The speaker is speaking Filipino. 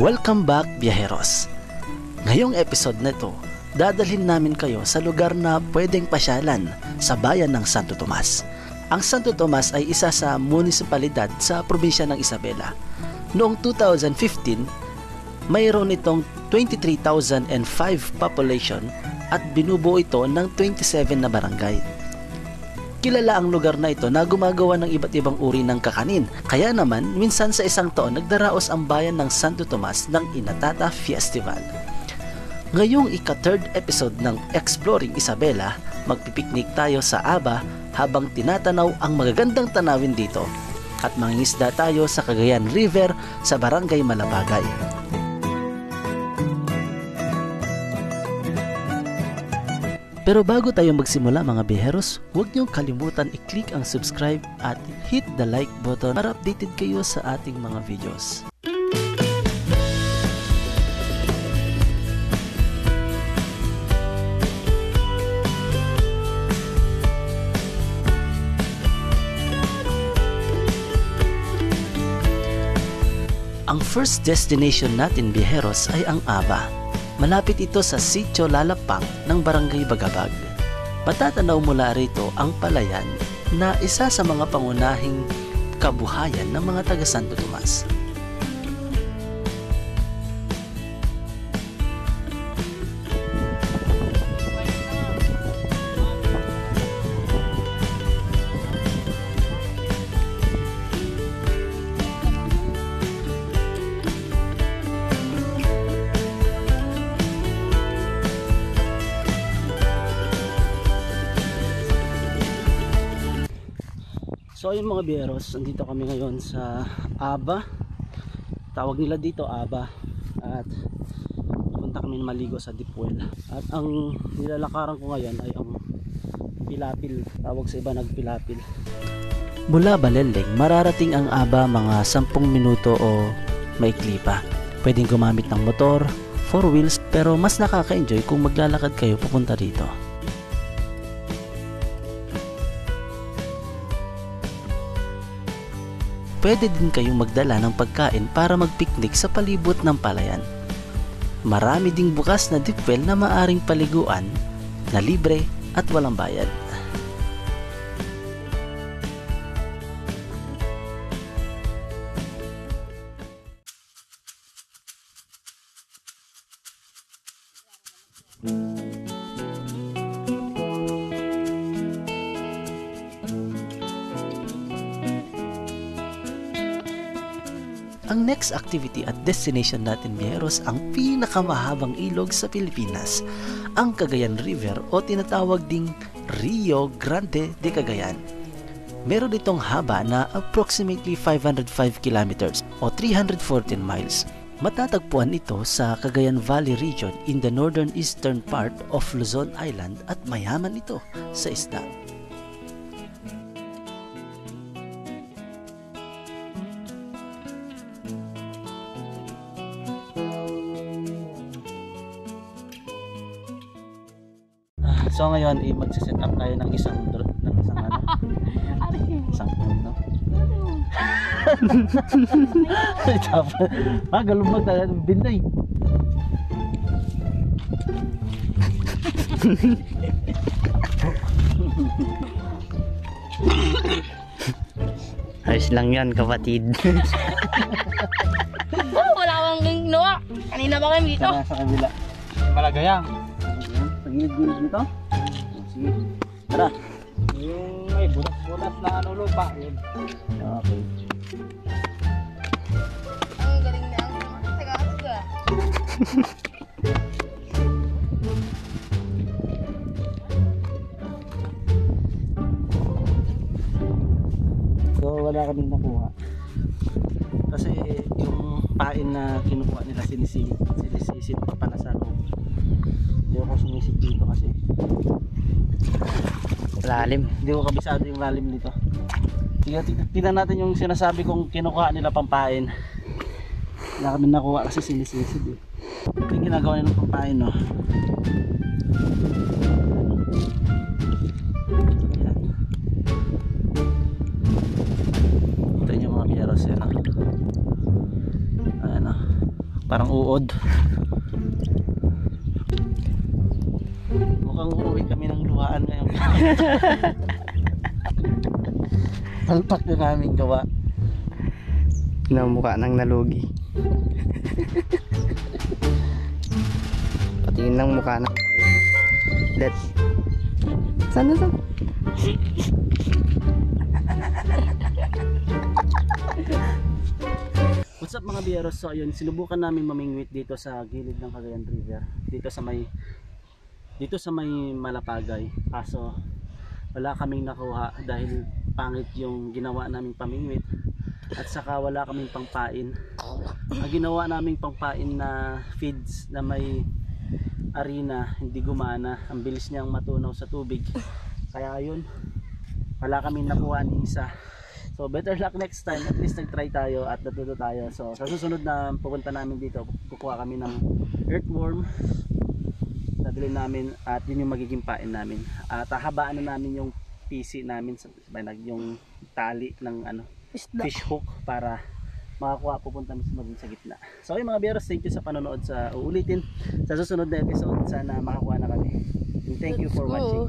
Welcome back, biyaheros! Ngayong episode na ito, dadalhin namin kayo sa lugar na pwedeng pasyalan sa bayan ng Santo Tomas. Ang Santo Tomas ay isa sa munisipalidad sa probinsya ng Isabela. Noong 2015, mayroon itong 23,005 population at binubuo ito ng 27 na barangay. Kilala ang lugar na ito na gumagawa ng iba't ibang uri ng kakanin. Kaya naman, minsan sa isang taon nagdaraos ang bayan ng Santo Tomas ng Inatata Festival. Ngayong ika-third episode ng Exploring Isabela, magpipiknik tayo sa Aba habang tinatanaw ang magagandang tanawin dito at mangingisda tayo sa Cagayan River sa Barangay Malabagay. Pero bago tayo magsimula mga biheros, huwag niyong kalimutan i-click ang subscribe at hit the like button para updated kayo sa ating mga videos. Ang first destination natin biheros ay ang Aba. Malapit ito sa Sitio Lalapang ng Barangay Bagabag. Matatanaw mula rito ang palayan na isa sa mga pangunahing kabuhayan ng mga taga Santo Tomas. So ayun mga biyeros, andito kami ngayon sa Aba. Tawag nila dito Aba. At punta kami maligo sa deep well. At ang nilalakaran ko ngayon ay ang Pilapil. Tawag sa iba nagpilapil. Mula Baleleng, mararating ang Aba mga 10 minuto o maikli pa. Pwedeng gumamit ng motor, 4 wheels, pero mas nakaka-enjoy kung maglalakad kayo pupunta dito. Pwede din kayong magdala ng pagkain para magpiknik sa palibot ng palayan. Marami ding bukas na deep well na maaring paliguan na libre at walang bayad. Ang next activity at destination natin biyeros ang pinakamahabang ilog sa Pilipinas, ang Cagayan River o tinatawag ding Rio Grande de Cagayan. Meron itong haba na approximately 505 kilometers o 314 miles. Matatagpuan ito sa Cagayan Valley region in the northern eastern part of Luzon Island at mayaman ito sa isda. So ngayon magse-set up tayo ng isang puno. Galumag tayo binday. Ayos lang yan kapatid. Wala akong ginawa. Kanina ba kami dito? Sa kabila. Malagayang. Sa gilid-gilid nito. Sige. Tara. Yung may butas-butas na lupa. Yun. Okay. Ang galing na ang taga-taga. So wala kaming nakuha. Kasi yung pain na kinukuha nila sinisisit pa pala sa loob. Hindi ako sumisit dito kasi Lalim. hindi ko kabisado yung lalim dito. Tingnan natin yung sinasabi kong kinukuha nila pampain. Wala kami nakuha kasi sinisisid eh. Ito yung ginagawa nila ng pampain, no? Ayan. Ito yung mga biyaros yan, no? Ayan, no? Parang uod. Mukhang uuwi kami ng luhaan ngayon. Palpak yung aming gawa. Mukha nang nalugi. Patingin ng mukha ng nalugi. Let's. Sana sa? What's up mga biyeros? So ayun, sinubukan namin mamingwit dito sa gilid ng Cagayan River. Dito sa may Malapagay. Kaso wala kaming nakuha dahil pangit yung ginawa naming pamingwit. At saka wala kaming pangpain. Ang ginawa naming pangpain na feeds na may arena, hindi gumana. Ang bilis niyang matunaw sa tubig. Kaya yun, wala kaming nakuha ni isa. So better luck next time. At least nag-try tayo at natuto tayo. So sa susunod na pupunta namin dito, kukuha kami ng earthworm. Dadalhin namin at yun yung magiging pain namin. At hahabaan na namin yung PC namin, yung tali ng fish hook para makakuha, pupunta mismo dun sa gitna. So yung mga biyers, thank you sa panonood. Sa uulitin sa susunod na episode, sana makakuha na kami. And thank you for watching.